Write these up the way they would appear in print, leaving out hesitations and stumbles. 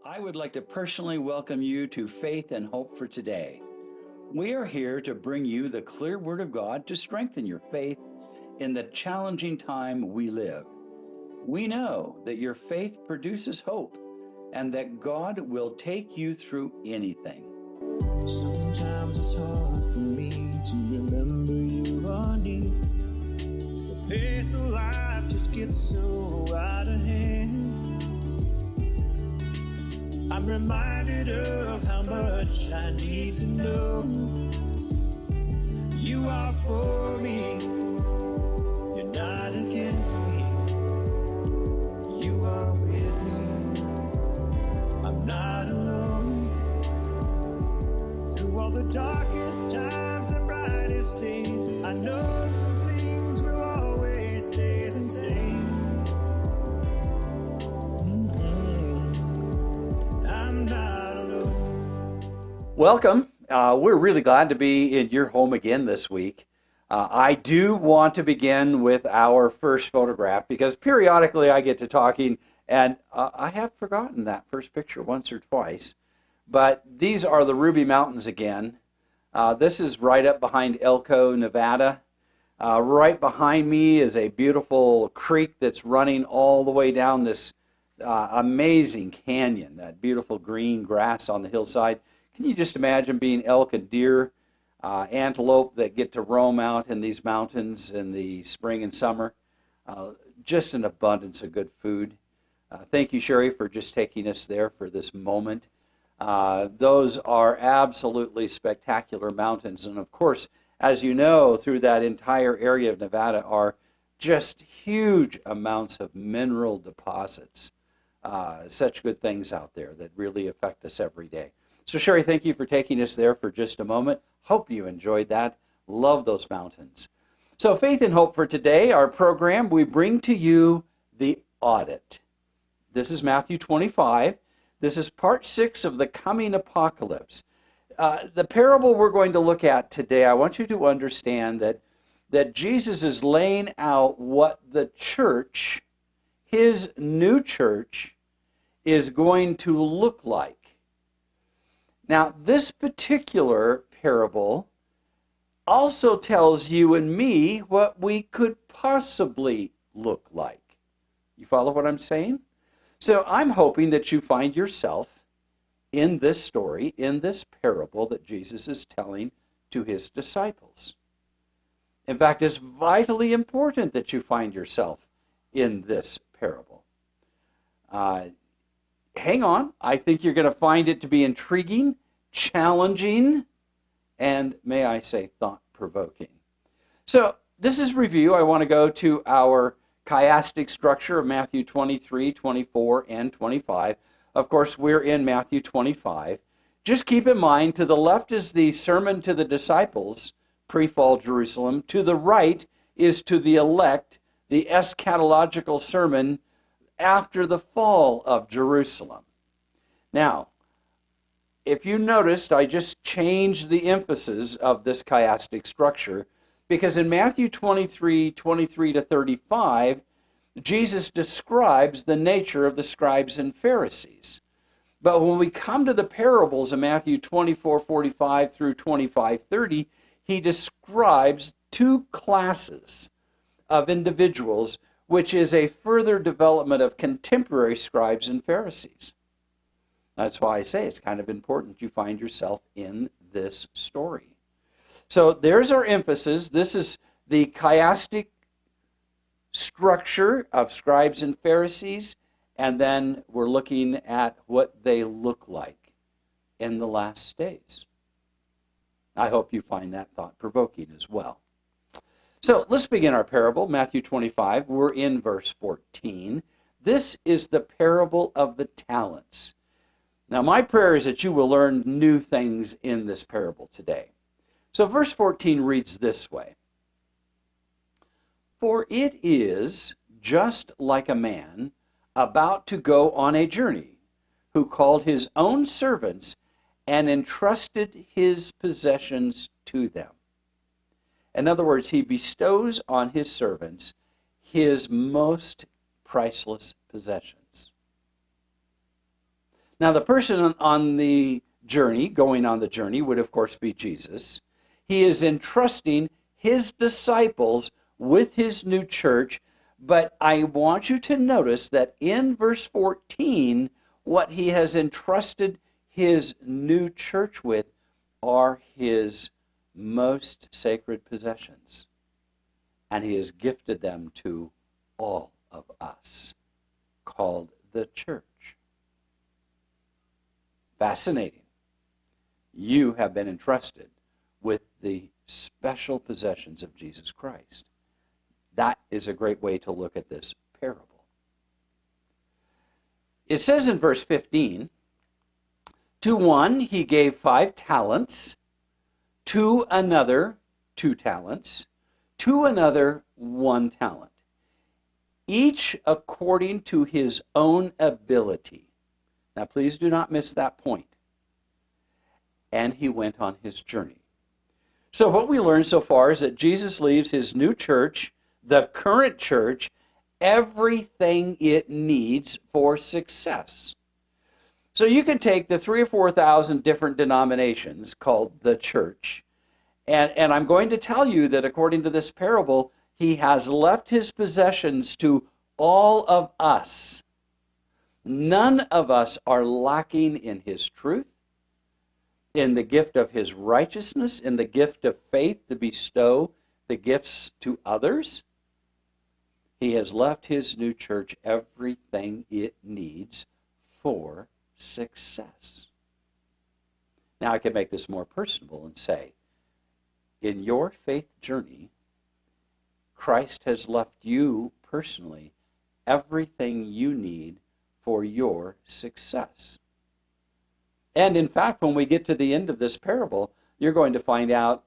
I would like to personally welcome you to Faith and Hope for Today. We are here to bring you the clear Word of God to strengthen your faith in the challenging time we live. We know that your faith produces hope and that God will take you through anything. Sometimes it's hard for me to remember you are near. The pace of life just gets so out of hand. I'm reminded of how much I need to know. You are for me, you're not against me. You are with me, I'm not alone. Through all the darkest times and brightest days, I know some things will always stay the same. I'm not alone. Welcome. We're really glad to be in your home again this week. I do want to begin with our first photograph because periodically I get to talking and I have forgotten that first picture once or twice. But these are the Ruby Mountains again. This is right up behind Elko, Nevada. Right behind me is a beautiful creek that's running all the way down this amazing canyon, that beautiful green grass on the hillside. Can you just imagine being elk and deer, antelope that get to roam out in these mountains in the spring and summer? Just an abundance of good food. Thank you, Sherry, for just taking us there for this moment. Those are absolutely spectacular mountains. And of course, as you know, through that entire area of Nevada are just huge amounts of mineral deposits. Such good things out there that really affect us every day. So Sherry, thank you for taking us there for just a moment. Hope you enjoyed that. Love those mountains. So Faith and Hope for Today, our program, we bring to you the audit. This is Matthew 25. This is part 6 of the coming apocalypse. The parable we're going to look at today, I want you to understand that Jesus is laying out what the church, his new church, is going to look like. Now, this particular parable also tells you and me what we could possibly look like. You follow what I'm saying? So I'm hoping that you find yourself in this story, in this parable that Jesus is telling to his disciples. In fact, it's vitally important that you find yourself in this parable. Hang on. I think you're going to find it to be intriguing, challenging, and may I say thought-provoking. So this is review. I want to go to our chiastic structure of Matthew 23, 24, and 25. Of course, we're in Matthew 25. Just keep in mind, to the left is the sermon to the disciples, pre-fall Jerusalem. To the right is to the elect, the eschatological sermon after the fall of Jerusalem. Now, if you noticed, I just changed the emphasis of this chiastic structure because in Matthew 23, 23 to 35, Jesus describes the nature of the scribes and Pharisees. But when we come to the parables in Matthew 24, 45 through 25, 30, he describes two classes of individuals, which is a further development of contemporary scribes and Pharisees. That's why I say it's kind of important you find yourself in this story. So there's our emphasis. This is the chiastic structure of scribes and Pharisees, and then we're looking at what they look like in the last days. I hope you find that thought-provoking as well. So let's begin our parable, Matthew 25. We're in verse 14. This is the parable of the talents. Now, my prayer is that you will learn new things in this parable today. So verse 14 reads this way. For it is just like a man about to go on a journey, who called his own servants and entrusted his possessions to them. In other words, he bestows on his servants his most priceless possessions. Now, the person on the journey, going on the journey, would of course be Jesus. He is entrusting his disciples with his new church, but I want you to notice that in verse 14, what he has entrusted his new church with are his most sacred possessions. And he has gifted them to all of us, called the church. Fascinating. You have been entrusted with the special possessions of Jesus Christ. That is a great way to look at this parable. It says in verse 15, to one he gave 5 talents, to another 2 talents, to another 1 talent, each according to his own ability. Now, please do not miss that point. And he went on his journey. So what we learned so far is that Jesus leaves his new church, the current church, everything it needs for success. So you can take the 3,000 or 4,000 different denominations called the church, and I'm going to tell you that according to this parable, he has left his possessions to all of us. None of us are lacking in his truth, in the gift of his righteousness, in the gift of faith to bestow the gifts to others. He has left his new church everything it needs for success. Now I can make this more personable and say, in your faith journey, Christ has left you personally everything you need for your success. And in fact, when we get to the end of this parable, you're going to find out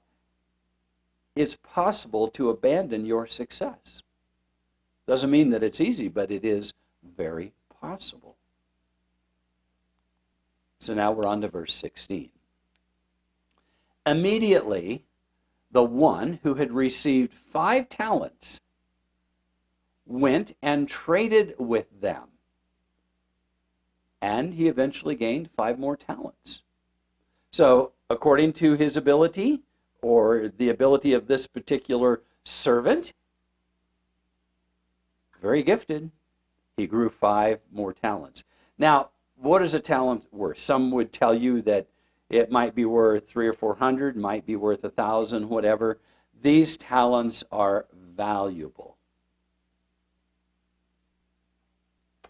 it's possible to abandon your success. Doesn't mean that it's easy, but it is very possible. So now we're on to verse 16. Immediately, the one who had received 5 talents went and traded with them. And he eventually gained 5 more talents. So, according to his ability, or the ability of this particular servant, very gifted, he grew 5 more talents. Now, what is a talent worth? Some would tell you that it might be worth 300 or 400, might be worth 1,000, whatever. These talents are valuable.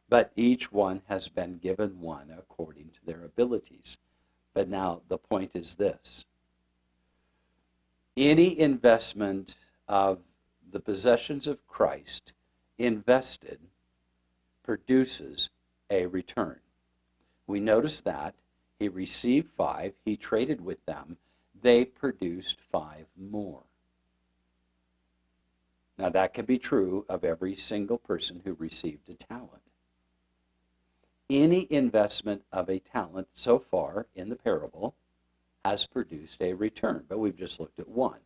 But each one has been given one according to their abilities. But now the point is this. Any investment of the possessions of Christ invested produces a return. We notice that he received 5, he traded with them, they produced 5 more. Now that can be true of every single person who received a talent. Any investment of a talent so far in the parable has produced a return, but we've just looked at one.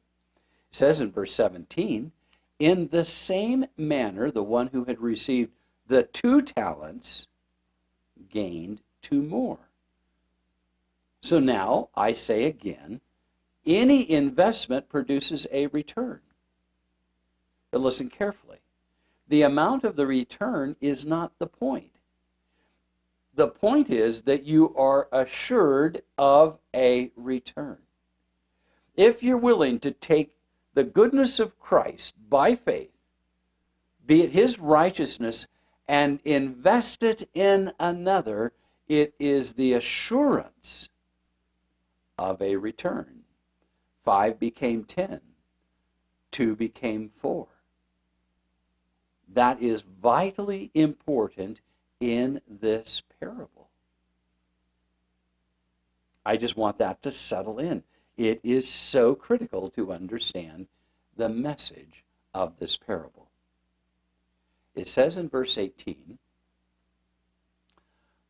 It says in verse 17, in the same manner, the one who had received the 2 talents gained 2 more. So now, I say again, any investment produces a return. But listen carefully. The amount of the return is not the point. The point is that you are assured of a return. If you're willing to take the goodness of Christ by faith, be it his righteousness, and invest it in another, it is the assurance of a return. 5 became 10. 2 became 4. That is vitally important in this parable. I just want that to settle in. It is so critical to understand the message of this parable. It says in verse 18,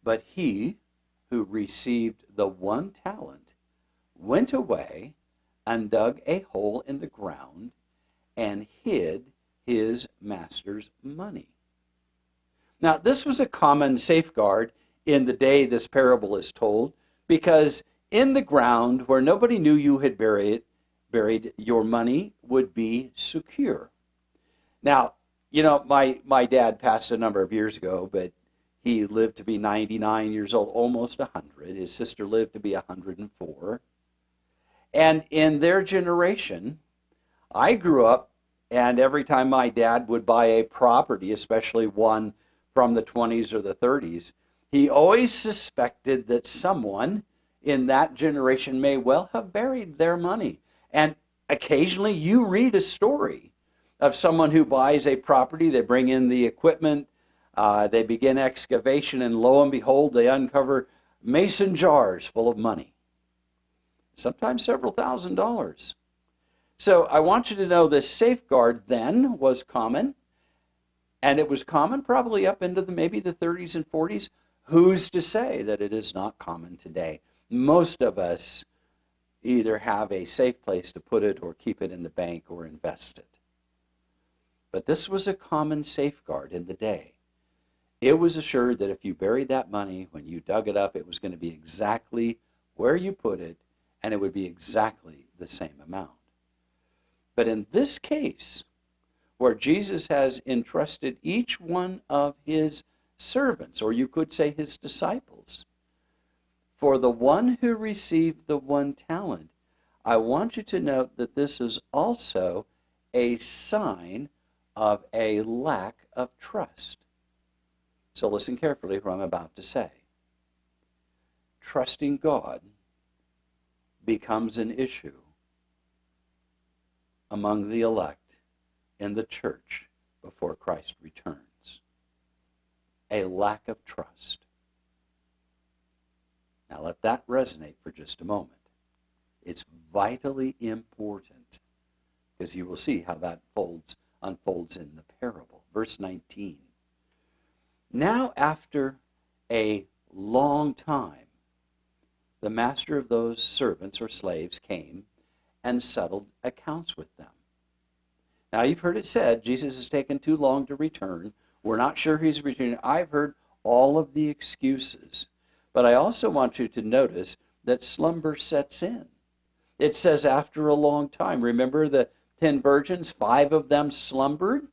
but he who received the 1 talent went away and dug a hole in the ground and hid his master's money. Now, this was a common safeguard in the day this parable is told, because in the ground where nobody knew you had buried, your money would be secure. Now, my dad passed a number of years ago, but he lived to be 99 years old, almost 100. His sister lived to be 104. And in their generation, I grew up, and every time my dad would buy a property, especially one from the 20s or the 30s, he always suspected that someone in that generation may well have buried their money. And occasionally you read a story of someone who buys a property, they bring in the equipment, they begin excavation, and lo and behold, they uncover mason jars full of money, sometimes several $1,000s. So I want you to know this safeguard then was common, and it was common probably up into maybe the 30s and 40s. Who's to say that it is not common today? Most of us either have a safe place to put it or keep it in the bank or invest it. But this was a common safeguard in the day. It was assured that if you buried that money, when you dug it up, it was going to be exactly where you put it, and it would be exactly the same amount. But in this case, where Jesus has entrusted each one of his servants, or you could say his disciples, for the one who received the 1 talent, I want you to note that this is also a sign of a lack of trust. So listen carefully to what I'm about to say. Trusting God becomes an issue among the elect in the church before Christ returns. A lack of trust. Now let that resonate for just a moment. It's vitally important, because you will see how that unfolds in the parable. Verse 19. Now after a long time, the master of those servants or slaves came and settled accounts with them. Now you've heard it said, Jesus has taken too long to return. We're not sure he's returning. I've heard all of the excuses. But I also want you to notice that slumber sets in. It says after a long time. Remember the 10 virgins, 5 of them slumbered?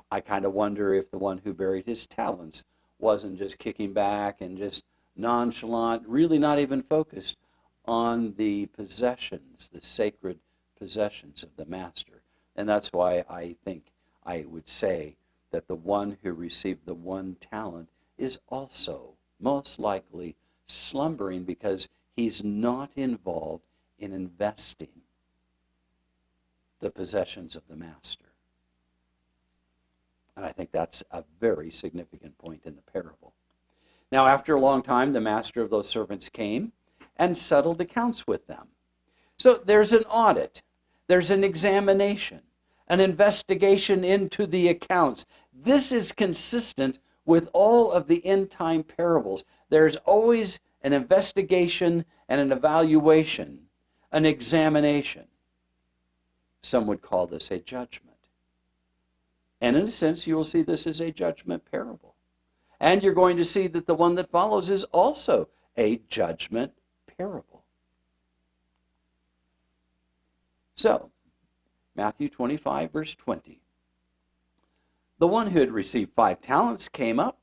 I kind of wonder if the one who buried his talents wasn't just kicking back and just nonchalant, really not even focused on the possessions, the sacred possessions of the master. And that's why I think I would say that the one who received the 1 talent is also most likely slumbering, because he's not involved in investing the possessions of the master. And I think that's a very significant point in the parable. Now, after a long time, the master of those servants came and settled accounts with them. So there's an audit, there's an examination, an investigation into the accounts. This is consistent with all of the end-time parables. There's always an investigation and an evaluation, an examination. Some would call this a judgment. And in a sense, you will see this as a judgment parable. And you're going to see that the one that follows is also a judgment parable. So, Matthew 25, verse 20. The one who had received 5 talents came up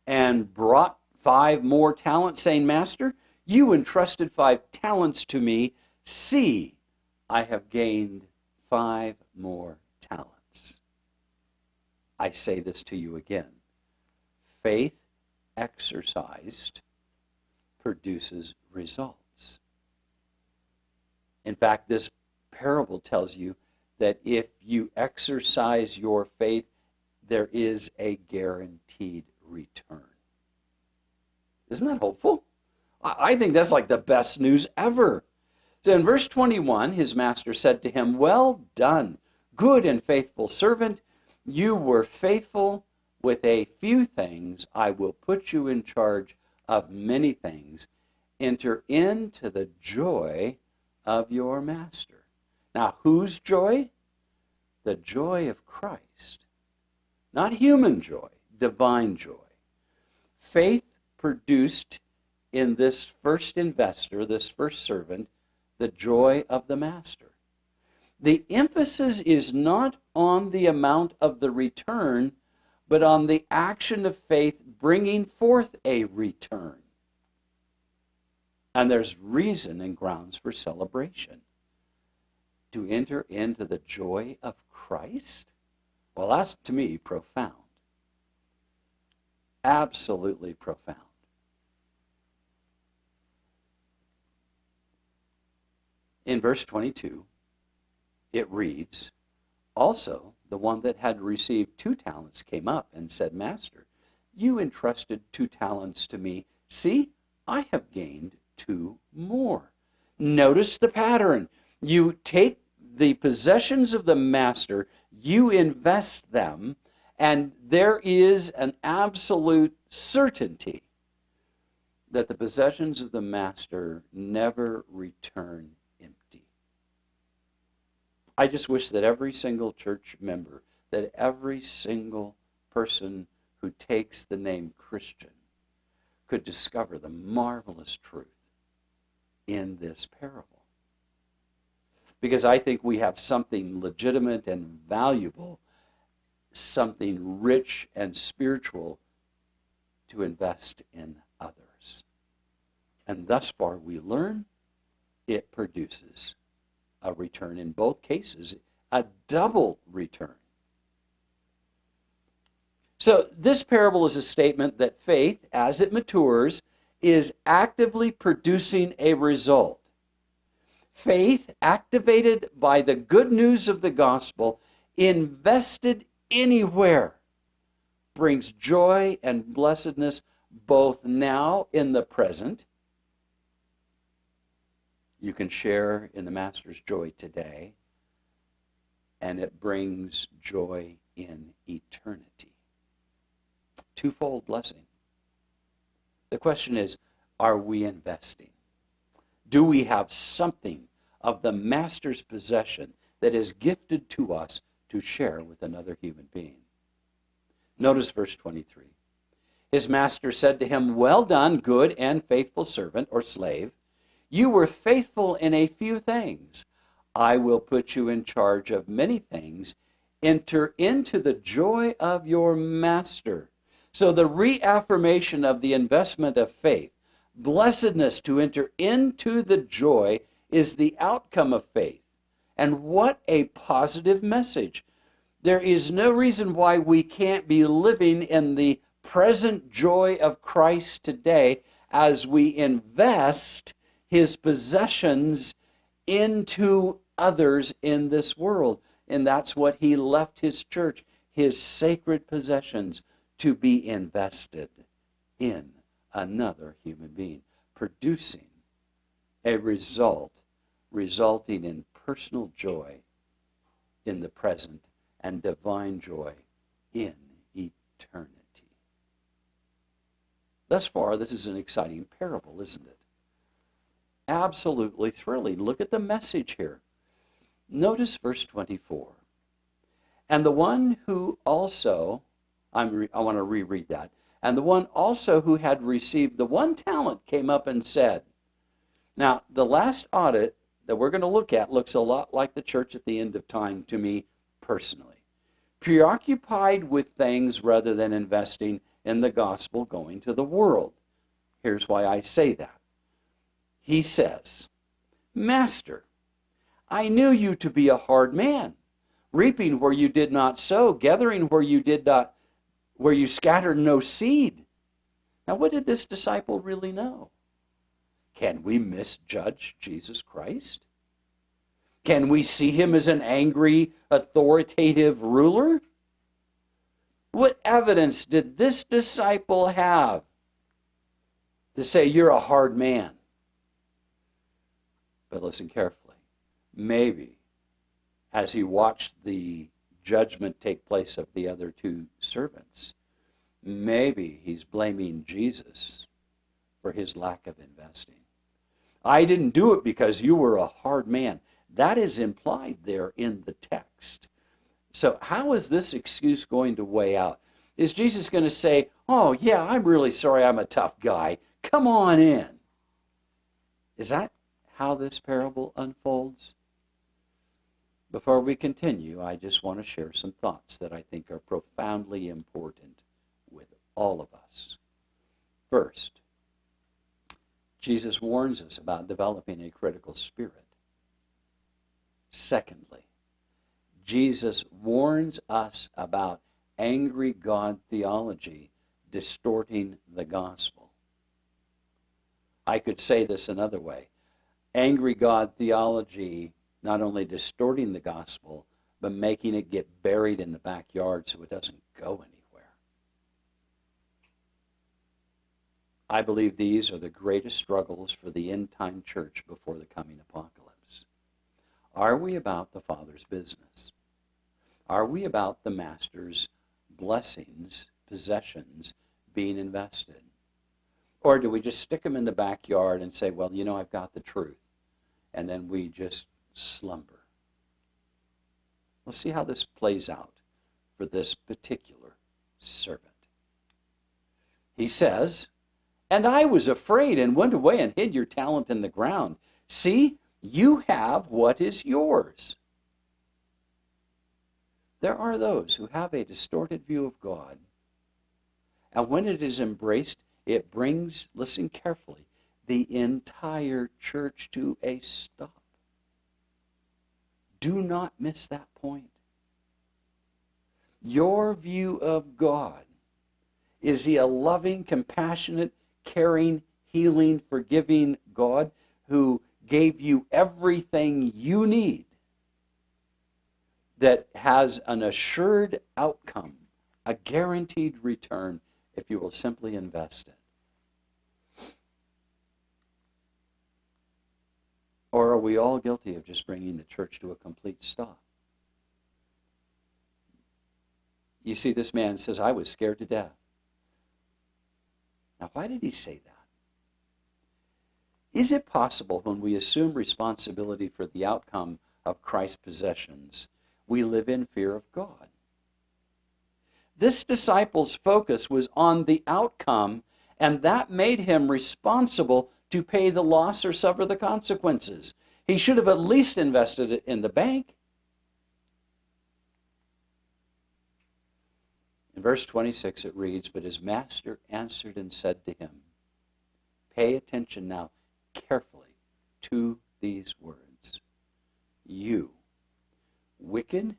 and brought 5 more talents, saying, Master, you entrusted 5 talents to me. See, I have gained 5 more talents. I say this to you again. Faith exercised produces results. In fact, this parable tells you that if you exercise your faith, there is a guaranteed return. Isn't that hopeful? I think that's like the best news ever. So in verse 21, his master said to him, Well done, good and faithful servant. You were faithful with a few things. I will put you in charge of many things. Enter into the joy of your master. Now, whose joy? The joy of Christ. Not human joy, divine joy. Faith produced in this first investor, this first servant, the joy of the master. The emphasis is not on the amount of the return, but on the action of faith bringing forth a return. And there's reason and grounds for celebration. To enter into the joy of Christ? Well, that's, to me, profound. Absolutely profound. In verse 22, it reads, "Also, the one that had received 2 talents came up and said, 'Master, you entrusted 2 talents to me. See, I have gained 2 more.'" Notice the pattern. You take the possessions of the master, you invest them, and there is an absolute certainty that the possessions of the master never return empty. I just wish that every single church member, that every single person who takes the name Christian could discover the marvelous truth in this parable. Because I think we have something legitimate and valuable, something rich and spiritual to invest in others. And thus far we learn it produces a return. In both cases, a double return. So this parable is a statement that faith, as it matures, is actively producing a result. Faith, activated by the good news of the gospel, invested anywhere, brings joy and blessedness both now in the present. You can share in the Master's joy today, and it brings joy in eternity. Twofold blessing. The question is, are we investing? Do we have something of the Master's possession that is gifted to us to share with another human being? Notice verse 23. His master said to him, "Well done, good and faithful servant," or slave. "You were faithful in a few things. I will put you in charge of many things. Enter into the joy of your master." So the reaffirmation of the investment of faith, blessedness to enter into the joy, is the outcome of faith. And what a positive message. There is no reason why we can't be living in the present joy of Christ today as we invest his possessions into others in this world. And that's what he left his church, his sacred possessions, to be invested in another human being, producing a result, resulting in personal joy in the present and divine joy in eternity. Thus far, this is an exciting parable, isn't it? Absolutely thrilling. Look at the message here. Notice verse 24. "And the one who also," I want to reread that. "And the one also who had received the 1 talent came up and said." Now, the last audit that we're going to look at looks a lot like the church at the end of time to me personally. Preoccupied with things rather than investing in the gospel going to the world. Here's why I say that. He says, "Master, I knew you to be a hard man, reaping where you did not sow, gathering where you scattered no seed." Now, what did this disciple really know? Can we misjudge Jesus Christ? Can we see him as an angry, authoritative ruler? What evidence did this disciple have to say you're a hard man? But listen carefully. Maybe as he watched the judgment take place of the other 2 servants, maybe he's blaming Jesus for his lack of investing. "I didn't do it because you were a hard man." That is implied there in the text. So how is this excuse going to weigh out? Is Jesus going to say, Oh, yeah, I'm really sorry I'm a tough guy. Come on in. Is that how this parable unfolds? Before we continue, I just want to share some thoughts that I think are profoundly important with all of us. First, Jesus warns us about developing a critical spirit. Secondly, Jesus warns us about angry God theology distorting the gospel. I could say this another way. Angry God theology not only distorting the gospel, but making it get buried in the backyard so it doesn't go anywhere. I believe these are the greatest struggles for the end-time church before the coming apocalypse. Are we about the Father's business? Are we about the Master's blessings, possessions being invested? Or do we just stick them in the backyard and say, well, you know, I've got the truth, and then we just slumber? Let's see how this plays out for this particular servant. He says, "And I was afraid and went away and hid your talent in the ground. See, you have what is yours." There are those who have a distorted view of God, and when it is embraced, it brings, listen carefully, the entire church to a stop. Do not miss that point. Your view of God, is he a loving, compassionate, caring, healing, forgiving God who gave you everything you need that has an assured outcome, a guaranteed return if you will simply invest it? Or are we all guilty of just bringing the church to a complete stop? You see, this man says, I was scared to death. Now, why did he say that? Is it possible when we assume responsibility for the outcome of Christ's possessions, we live in fear of God? This disciple's focus was on the outcome, and that made him responsible to pay the loss or suffer the consequences. He should have at least invested it in the bank. In verse 26 it reads, "But his master answered and said to him," pay attention now carefully to these words, "You wicked,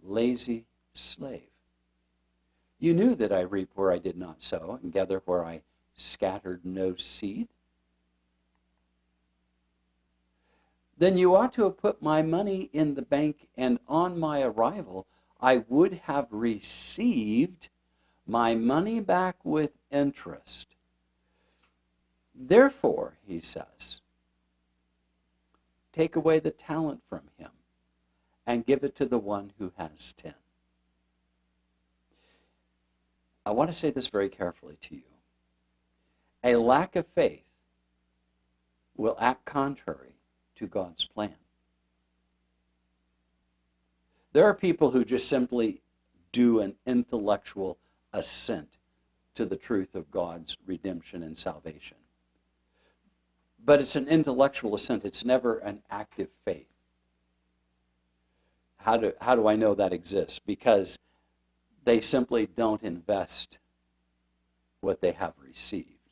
lazy slave. You knew that I reap where I did not sow and gather where I scattered no seed. Then you ought to have put my money in the bank, and on my arrival I would have received my money back with interest. Therefore," he says, "take away the talent from him and give it to the one who has 10. I want to say this very carefully to you. A lack of faith will act contrary to God's plan. There are people who just simply do an intellectual assent to the truth of God's redemption and salvation. But it's an intellectual assent. It's never an active faith. How do I know that exists? Because they simply don't invest what they have received.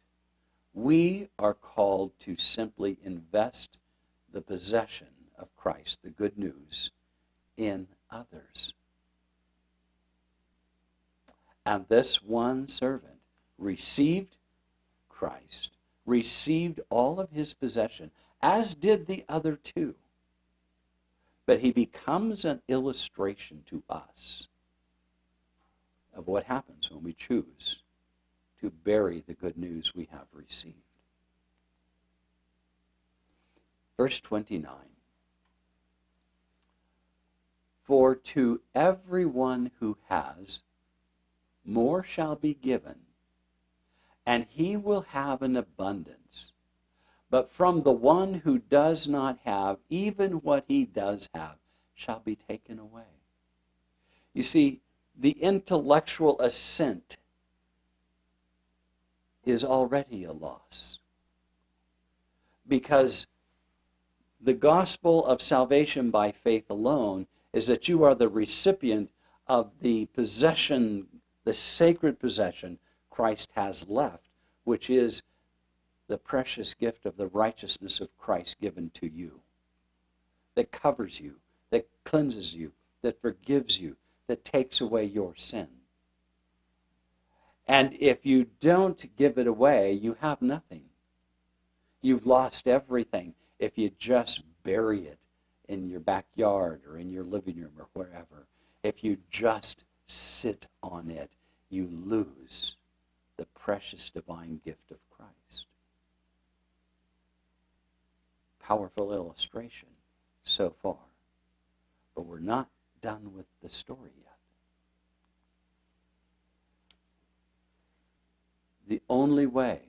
We are called to simply invest the possession of Christ, the good news, in others. And this one servant received Christ, received all of his possession, as did the other two. But he becomes an illustration to us of what happens when we choose to bury the good news we have received. Verse 29. "For to everyone who has, more shall be given, and he will have an abundance. But from the one who does not have, even what he does have shall be taken away." You see, the intellectual assent is already a loss. Because the gospel of salvation by faith alone is that you are the recipient of the possession, the sacred possession Christ has left, which is the precious gift of the righteousness of Christ given to you, that covers you, that cleanses you, that forgives you, that takes away your sin. And if you don't give it away, you have nothing. You've lost everything if you just bury it in your backyard or in your living room or wherever. If you just sit on it, you lose the precious divine gift of Christ. Powerful illustration so far. But we're not done with the story yet. The only way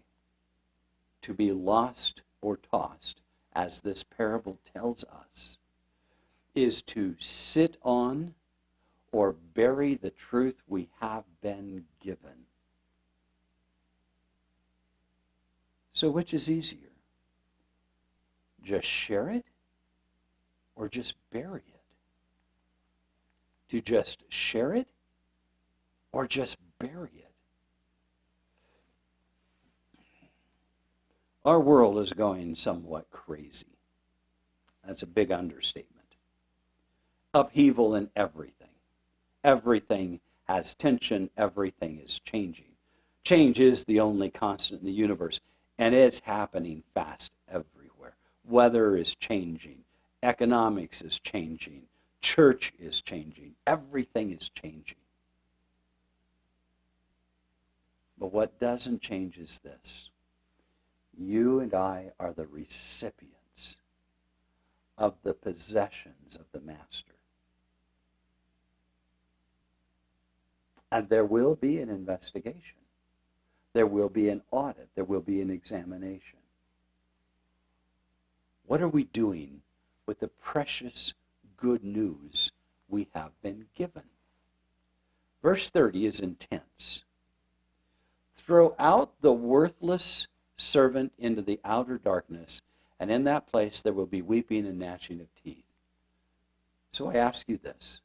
to be lost or tossed, as this parable tells us, is to sit on or bury the truth we have been given. So which is easier? Just share it or just bury it? To just share it or just bury it? Our world is going somewhat crazy. That's a big understatement. Upheaval in everything. Everything has tension. Everything is changing. Change is the only constant in the universe, and it's happening fast everywhere. Weather is changing. Economics is changing. Church is changing. Everything is changing. But what doesn't change is this. You and I are the recipients of the possessions of the Master. And there will be an investigation. There will be an audit. There will be an examination. What are we doing with the precious good news we have been given? Verse 30 is intense. Throw out the worthless servant into the outer darkness, and in that place there will be weeping and gnashing of teeth. So I ask you this.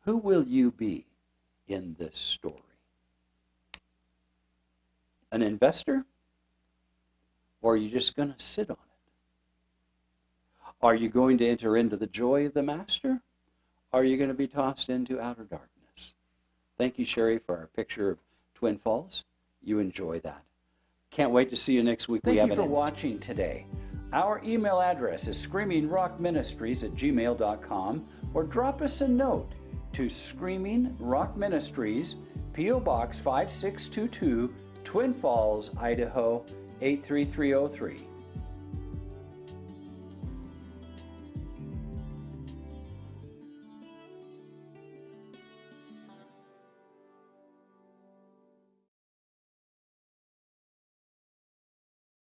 Who will you be in this story? An investor? Or are you just going to sit on it? Are you going to enter into the joy of the Master? Or are you going to be tossed into outer darkness? Thank you, Sherry, for our picture of Twin Falls. You enjoy that. Can't wait to see you next week. Thank you for watching today. Our email address is screamingrockministries@gmail.com, or drop us a note to Screaming Rock Ministries, P.O. Box 5622, Twin Falls, Idaho 83303.